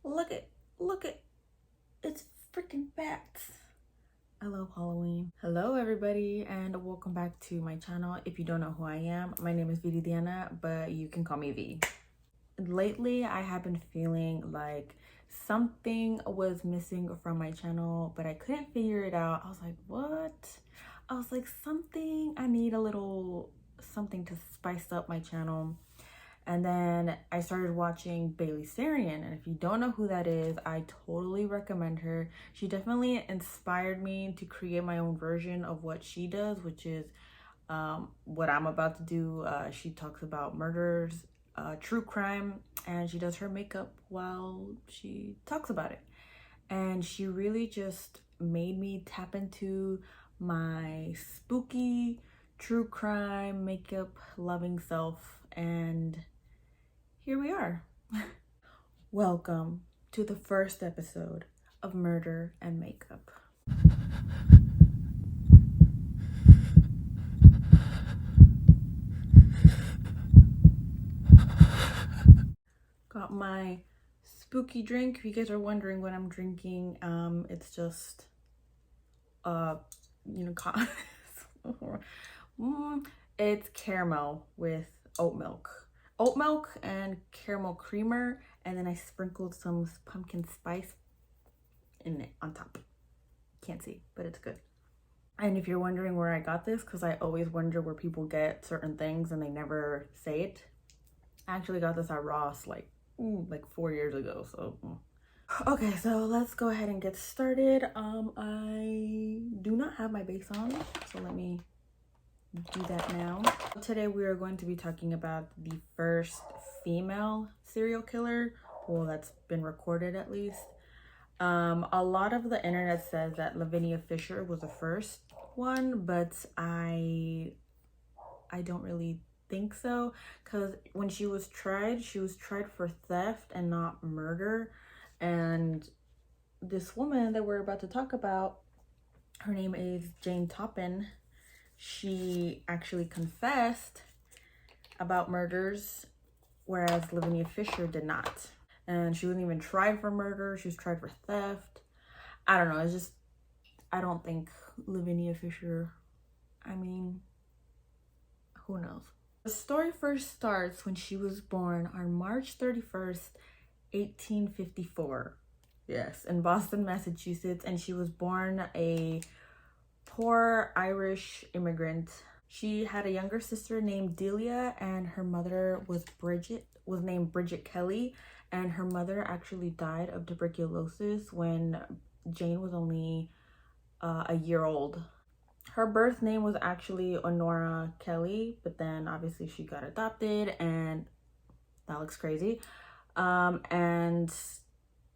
Look at, look at, it's freaking bats. I love Halloween. Hello everybody and welcome back to my channel. If you don't know who I am, my name is Viridiana, but you can call me V. Lately, I have been feeling like something was missing from my channel, but I couldn't figure it out. I was like, what? I was like, I need a little something to spice up my channel. And then I started watching Bailey Sarian. And if you don't know who that is, I totally recommend her. She definitely inspired me to create my own version of what she does, which is what I'm about to do. She talks about murders, true crime, and she does her makeup while she talks about it. And she really just made me tap into my spooky, true crime, makeup loving self. And here we are. Welcome to the first episode of Murder and Makeup. Got my spooky drink. If you guys are wondering what I'm drinking, it's just it's caramel with oat milk and caramel creamer, and then I sprinkled some pumpkin spice in it on top. Can't see, but it's good. And if you're wondering where I got this, because I always wonder where people get certain things and they never say it, I actually got this at Ross like 4 years ago. So okay, so let's go ahead and get started. I do not have my base on, so let me do that now. Today we are going to be talking about the first female serial killer, well, that's been recorded at least. A lot of the internet says that Lavinia Fisher was the first one, but I don't really think so, because when she was tried for theft and not murder. And this woman that we're about to talk about, her name is Jane Toppan. She actually confessed about murders, whereas Lavinia Fisher did not. And she wasn't even tried for murder. She was tried for theft. I don't know. It's just, I don't think Lavinia Fisher, I mean, who knows? The story first starts when she was born on March 31st, 1854. Yes, in Boston, Massachusetts. And she was born a poor Irish immigrant. She had a younger sister named Delia, and her mother was named Bridget Kelly, and her mother actually died of tuberculosis when Jane was only a year old. Her birth name was actually Honora Kelly, but then obviously she got adopted, and that looks crazy. And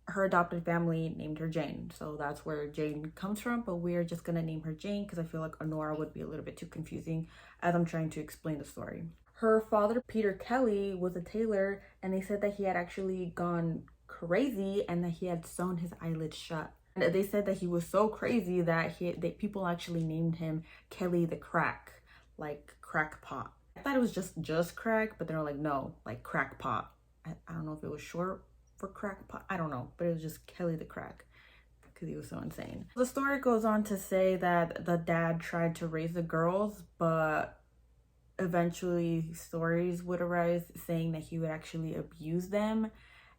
her adopted family named her Jane, so that's where Jane comes from, but we're just gonna name her Jane because I feel like Honora would be a little bit too confusing as I'm trying to explain the story. Her father, Peter Kelly, was a tailor, and they said that he had actually gone crazy and that he had sewn his eyelids shut. And they said that he was so crazy that people actually named him Kelly the Crack, like crackpot. I thought it was just crack, but they were like, no, like crackpot. I don't know if it was short for crackpot, I don't know, but it was just Kelly the Crack because he was so insane. The story goes on to say that the dad tried to raise the girls, but eventually stories would arise saying that he would actually abuse them.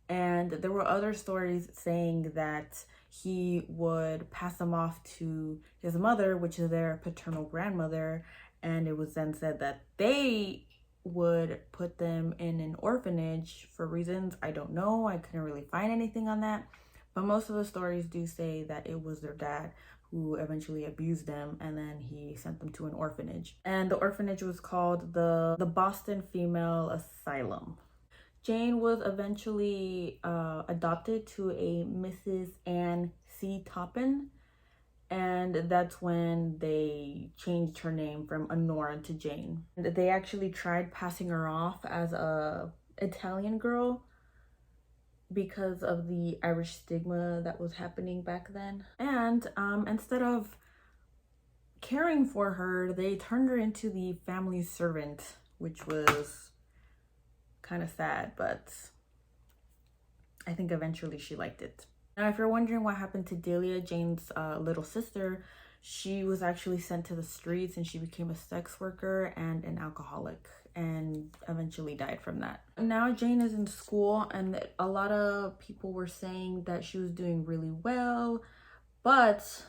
And there were other stories saying that he would pass them off to his mother, which is their paternal grandmother, and it was then said that they would put them in an orphanage for reasons I don't know. I couldn't really find anything on that, but most of the stories do say that it was their dad who eventually abused them, and then he sent them to an orphanage, and the orphanage was called the Boston Female Asylum. Jane was eventually adopted to a Mrs. Anne C. Toppan, and that's when they changed her name from Honora to Jane. They actually tried passing her off as a Italian girl because of the Irish stigma that was happening back then. And instead of caring for her, they turned her into the family servant, which was kind of sad, but I think eventually she liked it. Now, if you're wondering what happened to Delia, Jane's little sister, she was actually sent to the streets and she became a sex worker and an alcoholic and eventually died from that. Now Jane is in school and a lot of people were saying that she was doing really well, but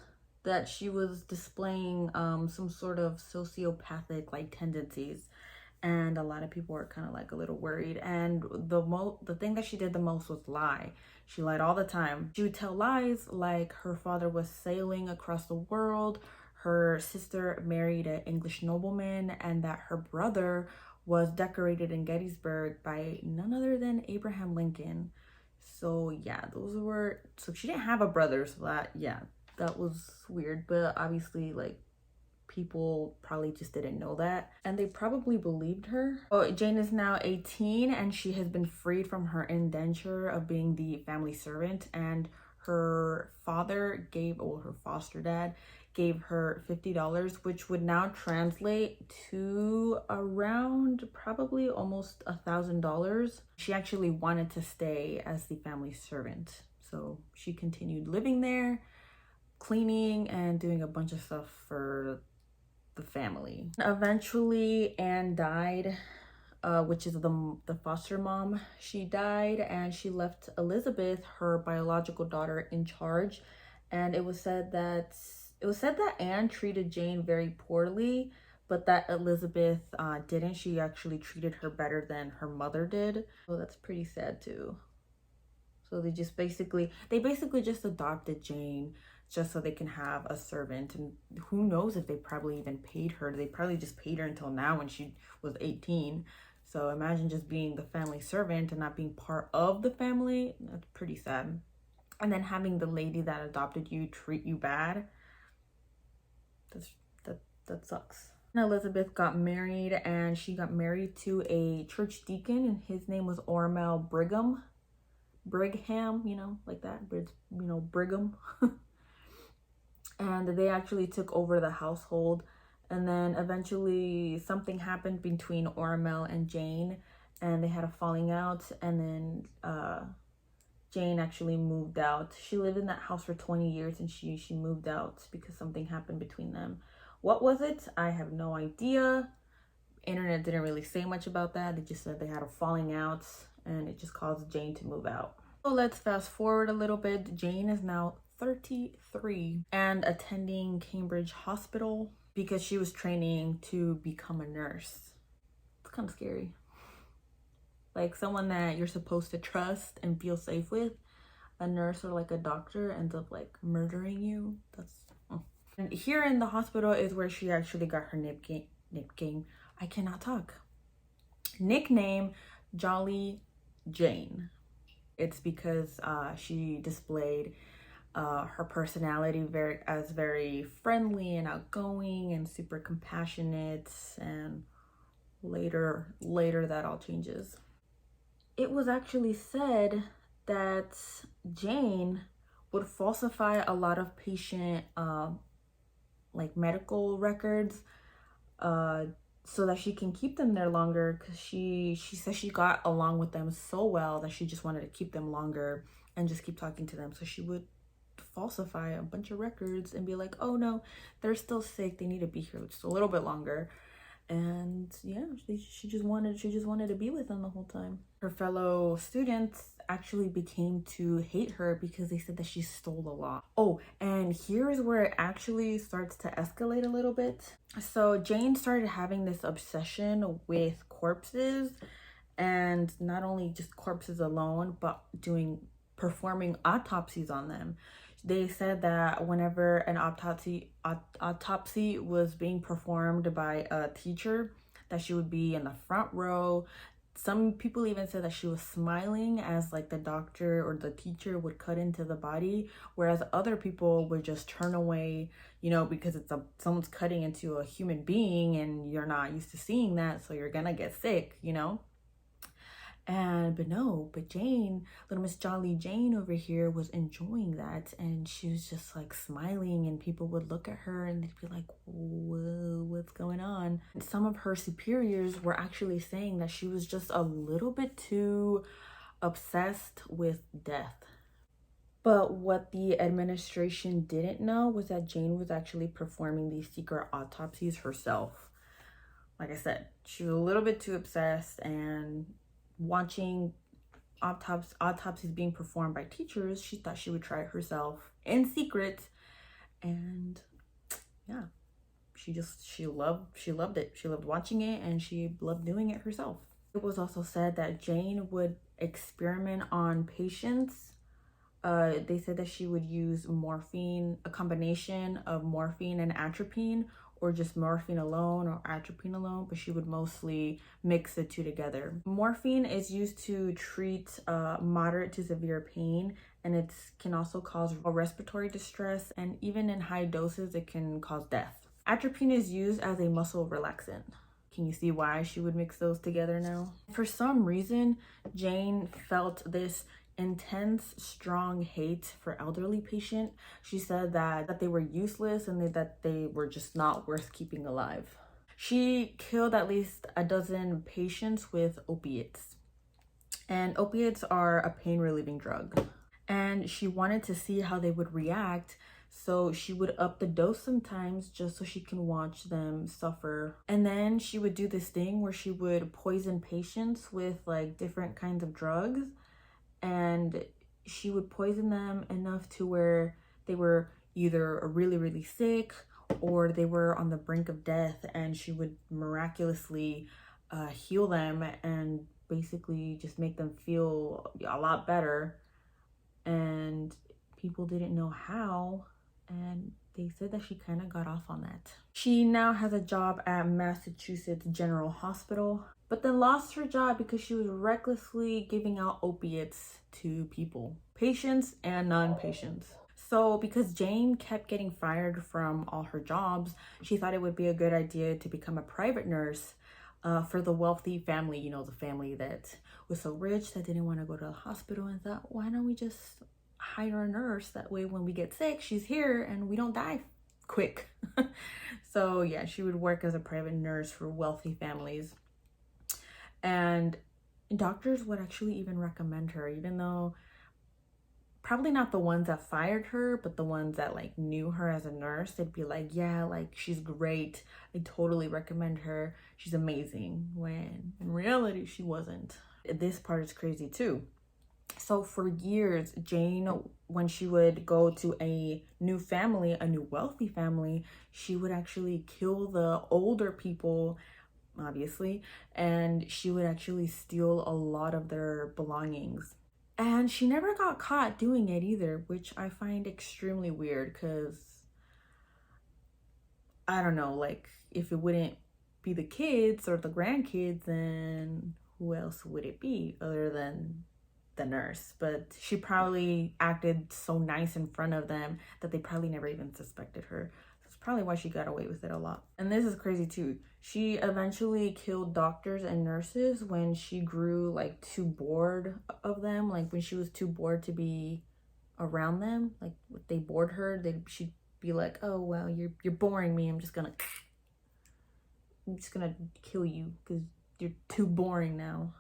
that she was displaying some sort of sociopathic like tendencies, and a lot of people were kind of like a little worried. And the thing that she did the most was lie. She lied all the time. She would tell lies like her father was sailing across the world, her sister married an English nobleman, and that her brother was decorated in Gettysburg by none other than Abraham Lincoln. So yeah, so she didn't have a brother, so that was weird. But obviously, like, people probably just didn't know that and they probably believed her. Oh, Jane is now 18 and she has been freed from her indenture of being the family servant, and her father her foster dad gave her $50, which would now translate to around probably almost $1,000. She actually wanted to stay as the family servant, so she continued living there, cleaning and doing a bunch of stuff for the family. Eventually, Anne died, which is the foster mom. She died and she left Elizabeth, her biological daughter, in charge. And it was said that Anne treated Jane very poorly, but that Elizabeth didn't. She actually treated her better than her mother did. So that's pretty sad too. So they basically just adopted Jane just so they can have a servant. And who knows if they probably even paid her. They probably just paid her until now when she was 18. So imagine just being the family servant and not being part of the family. That's pretty sad. And then having the lady that adopted you treat you bad. That sucks. And Elizabeth got married, and she got married to a church deacon, and his name was Ormel Brigham, like that, but it's, Brigham. And they actually took over the household. And then eventually something happened between Ormel and Jane, and they had a falling out. And then Jane actually moved out. She lived in that house for 20 years and she moved out because something happened between them. What was it? I have no idea. Internet didn't really say much about that. They just said they had a falling out and it just caused Jane to move out. So let's fast forward a little bit. Jane is now 33 and attending Cambridge Hospital because she was training to become a nurse. It's kind of scary. Like, someone that you're supposed to trust and feel safe with, a nurse or like a doctor, ends up like murdering you. And here in the hospital is where she actually got her nickname. I cannot talk. Nickname, Jolly Jane. It's because she displayed her personality very friendly and outgoing and super compassionate, and later that all changes. It was actually said that Jane would falsify a lot of patient like medical records so that she can keep them there longer, because she says she got along with them so well that she just wanted to keep them longer and just keep talking to them. So she would falsify a bunch of records and be like, oh no, they're still sick, they need to be here just a little bit longer. And yeah, she just wanted to be with them the whole time. Her fellow students actually became to hate her because they said that she stole a lot. Oh, and here's where it actually starts to escalate a little bit. So Jane started having this obsession with corpses, and not only just corpses alone, but performing autopsies on them. They said that whenever an autopsy was being performed by a teacher, that she would be in the front row. Some people even said that she was smiling as like the doctor or the teacher would cut into the body, whereas other people would just turn away, because someone's cutting into a human being and you're not used to seeing that, so you're gonna get sick, But Jane, little Miss Jolly Jane over here, was enjoying that, and she was just like smiling, and people would look at her and they'd be like, whoa, what's going on? And some of her superiors were actually saying that she was just a little bit too obsessed with death. But what the administration didn't know was that Jane was actually performing these secret autopsies herself. Like I said, she was a little bit too obsessed, and watching autopsies being performed by teachers, she thought she would try it herself in secret. And yeah, she loved it. She loved watching it, and she loved doing it herself. It was also said that Jane would experiment on patients. They said that she would use morphine, a combination of morphine and atropine, or just morphine alone or atropine alone, but she would mostly mix the two together. Morphine is used to treat moderate to severe pain, and it can also cause respiratory distress, and even in high doses, it can cause death. Atropine is used as a muscle relaxant. Can you see why she would mix those together now? For some reason, Jane felt this intense, strong hate for elderly patients. She said that they were useless and that they were just not worth keeping alive. She killed at least a dozen patients with opiates. And opiates are a pain relieving drug. And she wanted to see how they would react, so she would up the dose sometimes just so she can watch them suffer. And then she would do this thing where she would poison patients with like different kinds of drugs, and she would poison them enough to where they were either really, really sick or they were on the brink of death, and she would miraculously heal them and basically just make them feel a lot better. And people didn't know how, and they said that she kind of got off on that. She now has a job at Massachusetts General Hospital, but then lost her job because she was recklessly giving out opiates to people, patients and non-patients. So because Jane kept getting fired from all her jobs, she thought it would be a good idea to become a private nurse for the wealthy family, you know, the family that was so rich that didn't want to go to the hospital, and thought, why don't we just hire a nurse? That way when we get sick, she's here and we don't die quick. So yeah, she would work as a private nurse for wealthy families. And doctors would actually even recommend her, even though probably not the ones that fired her, but the ones that like knew her as a nurse. They'd be like, yeah, like she's great, I totally recommend her, she's amazing, when in reality she wasn't. This part is crazy too. So for years, Jane, when she would go to a new family, a new wealthy family, she would actually kill the older people, obviously, and she would actually steal a lot of their belongings. And she never got caught doing it either, which I find extremely weird, because I don't know, like if it wouldn't be the kids or the grandkids, then who else would it be other than the nurse? But she probably acted so nice in front of them that they probably never even suspected her. That's probably why she got away with it a lot. And this is crazy too. She eventually killed doctors and nurses when she grew like too bored of them. Like when she was too bored to be around them, like they bored her, she'd be like, oh well, you're boring me, I'm just gonna kill you because you're too boring now,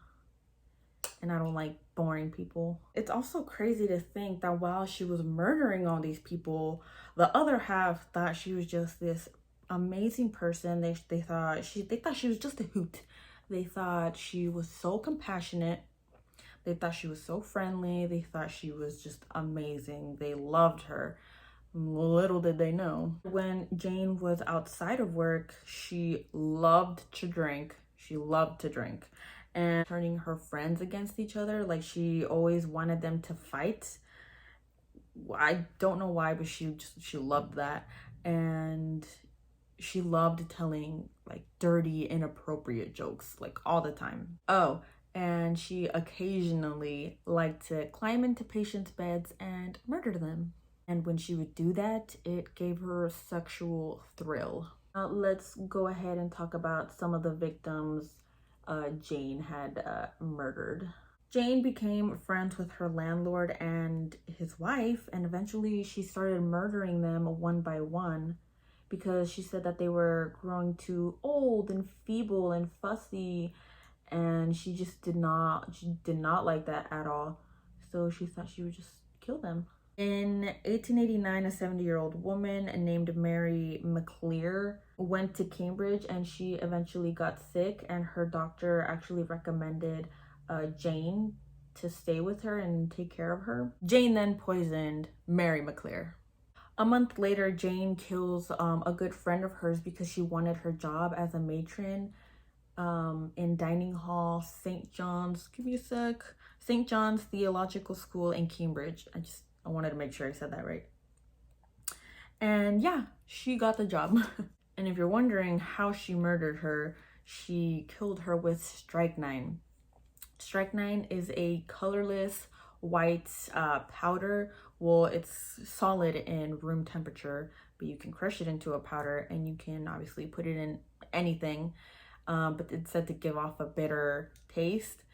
and I don't like boring people. It's also crazy to think that while she was murdering all these people, the other half thought she was just this amazing person. They thought she was just a hoot. They thought she was so compassionate. They thought she was so friendly. They thought she was just amazing. They loved her. Little did they know. When Jane was outside of work, she loved to drink. And turning her friends against each other. Like she always wanted them to fight. I don't know why, but she loved that. And she loved telling like dirty, inappropriate jokes like all the time. Oh, and she occasionally liked to climb into patients' beds and murder them. And when she would do that, it gave her a sexual thrill. Now let's go ahead and talk about some of the victims Jane had murdered. Jane became friends with her landlord and his wife, and eventually she started murdering them one by one because she said that they were growing too old and feeble and fussy, and she did not like that at all. So she thought she would just kill them. In 1889, a 70-year-old woman named Mary McClear went to Cambridge, and she eventually got sick, and her doctor actually recommended Jane to stay with her and take care of her. Jane then poisoned Mary McClear. A month later, Jane kills a good friend of hers because she wanted her job as a matron in Dining Hall, St. John's, give me a sec, St. John's Theological School in Cambridge. I wanted to make sure I said that right. And yeah, she got the job. And if you're wondering how she murdered her, she killed her with strychnine. Strychnine is a colorless white powder. Well, it's solid in room temperature, but you can crush it into a powder, and you can obviously put it in anything. But it's said to give off a bitter taste.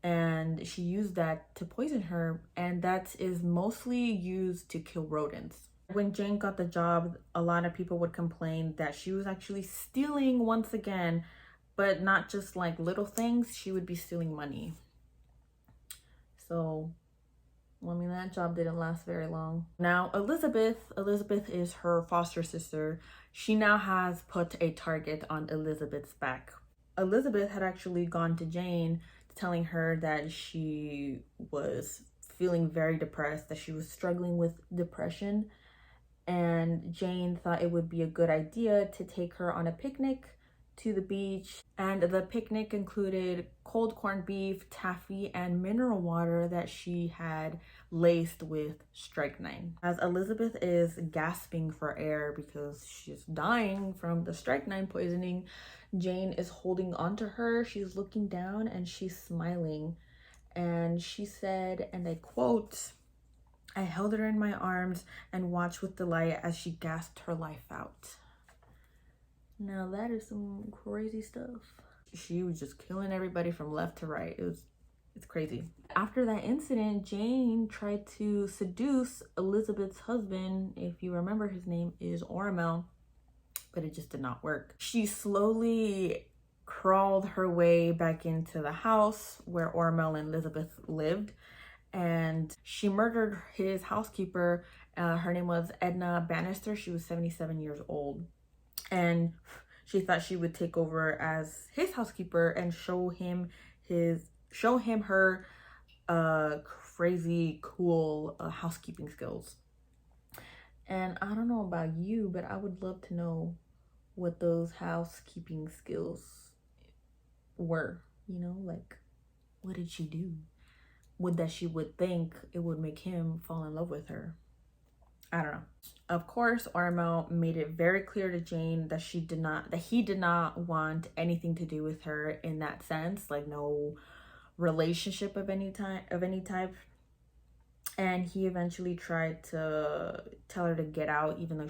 And she used that to poison her, and that is mostly used to kill rodents. When Jane got the job, a lot of people would complain that she was actually stealing once again, but not just like little things, she would be stealing money. So, well, I mean, that job didn't last very long. Now, Elizabeth is her foster sister. She now has put a target on Elizabeth's back. Elizabeth had actually gone to Jane telling her that she was feeling very depressed, that she was struggling with depression, and Jane thought it would be a good idea to take her on a picnic to the beach. And the picnic included cold corned beef, taffy, and mineral water that she had laced with strychnine. As Elizabeth is gasping for air because she's dying from the strychnine poisoning, Jane is holding onto her. She's looking down and she's smiling. And she said, and I quote, "I held her in my arms and watched with delight as she gasped her life out." Now that is some crazy stuff. She was just killing everybody from left to right. It's crazy. After that incident, Jane tried to seduce Elizabeth's husband. If you remember, his name is Ormel, but it just did not work. She slowly crawled her way back into the house where Ormel and Elizabeth lived, and she murdered his housekeeper. Her name was Edna Bannister. She was 77 years old, and she thought she would take over as his housekeeper and show him her crazy cool housekeeping skills. And I don't know about you, but I would love to know what those housekeeping skills were. You know, like, what did she do? She would think it would make him fall in love with her. I don't know. Of course, Ormel made it very clear to Jane that he did not want anything to do with her in that sense, like no relationship of any type. And he eventually tried to tell her to get out, even though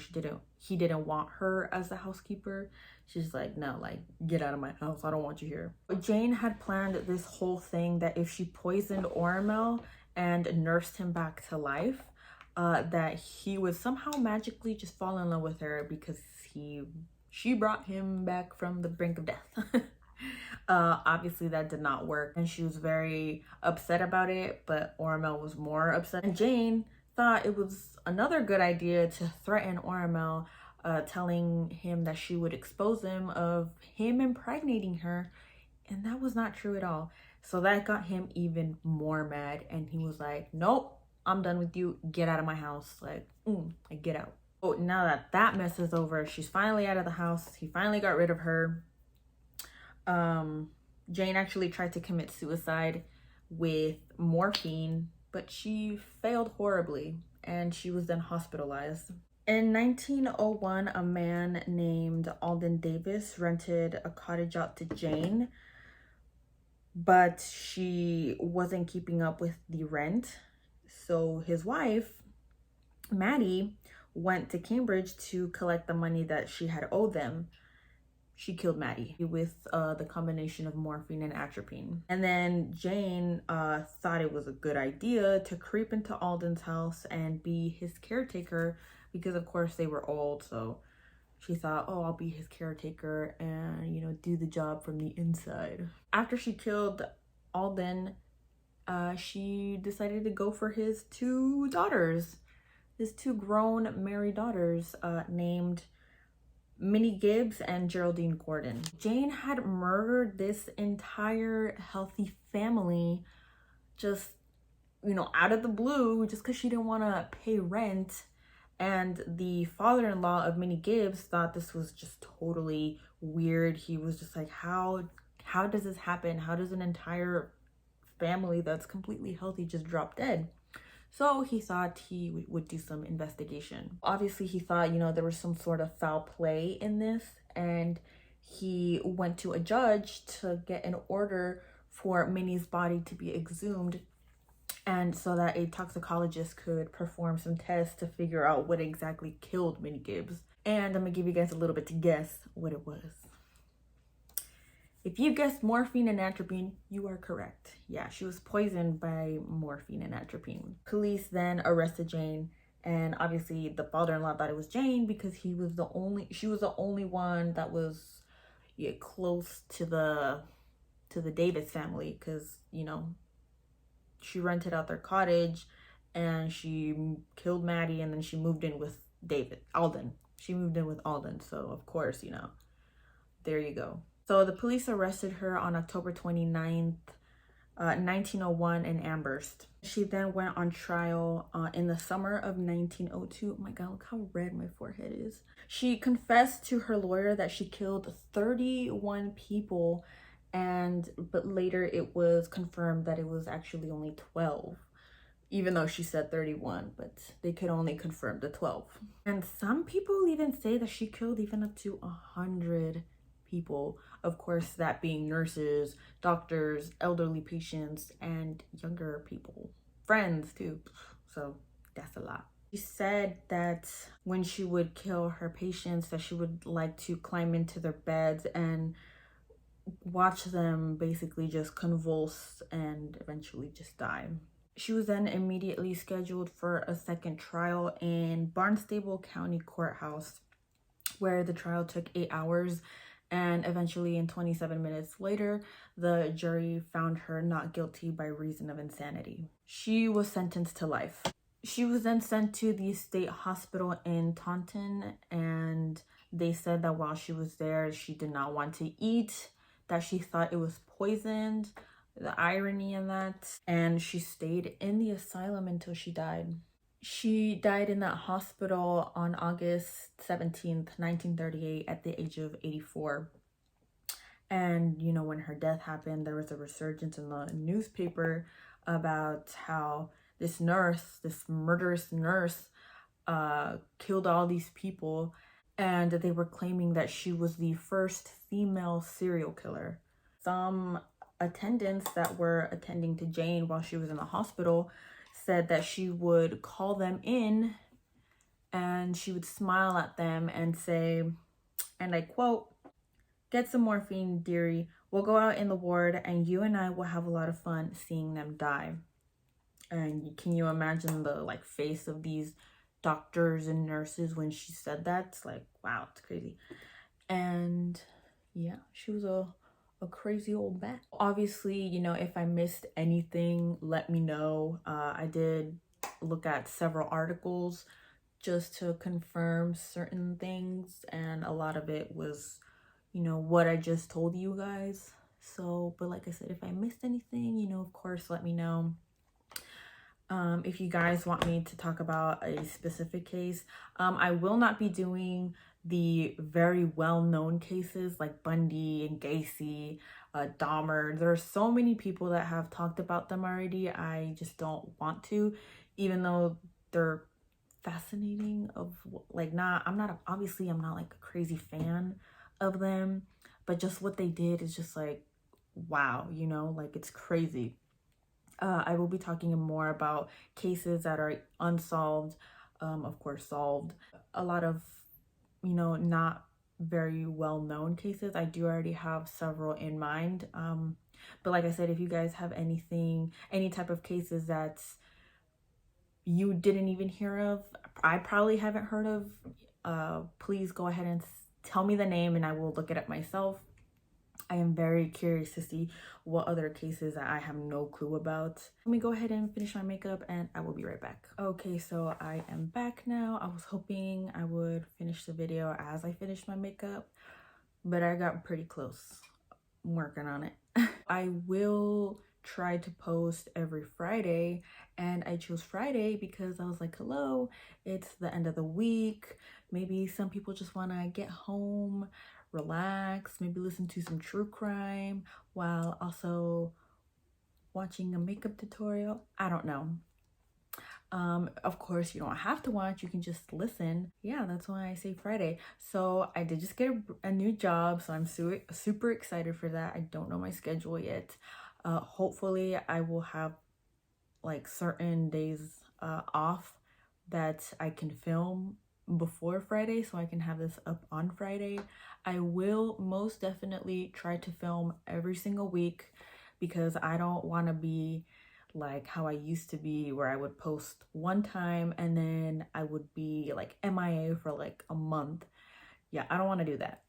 he didn't want her as the housekeeper. She's like, no, like, get out of my house. I don't want you here. But Jane had planned this whole thing that if she poisoned Ormel and nursed him back to life, that he would somehow magically just fall in love with her because she brought him back from the brink of death. Obviously that did not work, and she was very upset about it, but Ormel was more upset. And Jane thought it was another good idea to threaten Ormel, telling him that she would expose him of him impregnating her, and that was not true at all. So that got him even more mad, and he was like, nope, I'm done with you. Get out of my house. Like, get out. Oh, now that mess is over, she's finally out of the house. He finally got rid of her. Jane actually tried to commit suicide with morphine, but she failed horribly, and she was then hospitalized. In 1901, a man named Alden Davis rented a cottage out to Jane, but she wasn't keeping up with the rent. So his wife, Maddie, went to Cambridge to collect the money that she had owed them. She killed Maddie with the combination of morphine and atropine. And then Jane thought it was a good idea to creep into Alden's house and be his caretaker because, of course, they were old. So She thought, oh, I'll be his caretaker and, you know, do the job from the inside. After she killed Alden, she decided to go for his two daughters, his two grown married daughters, named Minnie Gibbs and Geraldine Gordon. Jane had murdered this entire healthy family just, you know, out of the blue, just because she didn't want to pay rent. And the father-in-law of Minnie Gibbs thought this was just totally weird. He was just like, how does this happen? How does an entire family that's completely healthy just drop dead? So he thought he would do some investigation. Obviously, he thought, you know, there was some sort of foul play in this, and he went to a judge to get an order for Minnie's body to be exhumed, and so that a toxicologist could perform some tests to figure out what exactly killed Minnie Gibbs. And I'm gonna give you guys a little bit to guess what it was. If you guessed morphine and atropine, you are correct. Yeah, she was poisoned by morphine and atropine. Police then arrested Jane, and obviously the father-in-law thought it was Jane because she was the only one that was, yeah, close to the Davis family, because, you know, she rented out their cottage and she killed Maddie, and then she moved in with Alden. She moved in with Alden, so of course, you know, there you go. So the police arrested her on October 29th, 1901 in Amherst. She then went on trial in the summer of 1902. Oh my God, look how red my forehead is. She confessed to her lawyer that she killed 31 people, but later it was confirmed that it was actually only 12. Even though she said 31, but they could only confirm the 12. And some people even say that she killed even up to 100 people. Of course, that being nurses, doctors, elderly patients, and younger people. Friends too. So that's a lot. She said that when she would kill her patients, that she would like to climb into their beds and watch them basically just convulse and eventually just die. She was then immediately scheduled for a second trial in Barnstable County Courthouse, where the trial took 8 hours, and eventually in 27 minutes later, the jury found her not guilty by reason of insanity. She was sentenced to life. She was then sent to the state hospital in Taunton, and they said that while she was there, she did not want to eat, that she thought it was poisoned, the irony in that, and she stayed in the asylum until she died. She died in that hospital on August 17th, 1938 at the age of 84. And, you know, when her death happened, there was a resurgence in the newspaper about how this murderous nurse, killed all these people, and they were claiming that she was the first female serial killer. Some attendants that were attending to Jane while she was in the hospital said that she would call them in and she would smile at them and say, and I quote, "Get some morphine, dearie. We'll go out in the ward and you and I will have a lot of fun seeing them die." And can you imagine the face of these doctors and nurses when she said that? It's like, wow, it's crazy. And yeah, she was a crazy old bat. Obviously, you know, if I missed anything, let me know. I did look at several articles just to confirm certain things, and a lot of it was, you know, what I just told you guys. So, but like I said, if I missed anything, you know, of course, let me know. If you guys want me to talk about a specific case, I will not be doing the very well-known cases like Bundy and Gacy, Dahmer. There are so many people that have talked about them already. I just don't want to, even though they're fascinating. I'm not like a crazy fan of them, but just what they did is just like, wow, you know, like it's crazy. I will be talking more about cases that are unsolved, of course solved. A lot of, you know, not very well-known cases. I do already have several in mind. But like I said, if you guys have any type of cases that you didn't even hear of, I probably haven't heard of please go ahead and tell me the name and I will look it up myself. I am very curious to see what other cases I have no clue about. Let me go ahead and finish my makeup and I will be right back. Okay, so I am back now. I was hoping I would finish the video as I finished my makeup, but I got pretty close. I'm working on it. I will try to post every Friday, and I chose Friday because I was like, hello, it's the end of the week. Maybe some people just want to get home, relax, maybe listen to some true crime while also watching a makeup tutorial. I don't know. Of course, you don't have to watch, you can just listen. Yeah, that's why I say Friday. So I did just get a new job, so I'm super excited for that. I don't know my schedule yet. Hopefully I will have like certain days off that I can film before Friday, so I can have this up on Friday. I will most definitely try to film every single week because I don't want to be like how I used to be, where I would post one time and then I would be like MIA for like a month. Yeah, I don't want to do that.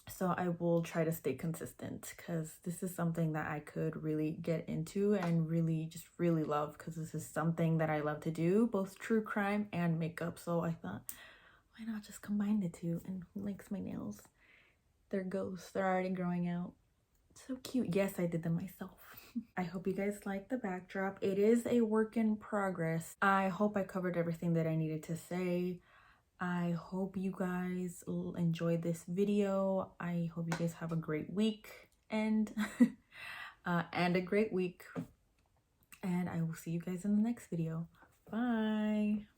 So I will try to stay consistent because this is something that I could really get into and really love, because this is something that I love to do, both true crime and makeup. So I thought, why not just combine the two? And who likes my nails? They're ghosts. They're already growing out. So cute. Yes, I did them myself. I hope you guys like the backdrop. It is a work in progress. I hope I covered everything that I needed to say. I hope you guys enjoyed this video. I hope you guys have a great week and a great week. And I will see you guys in the next video. Bye.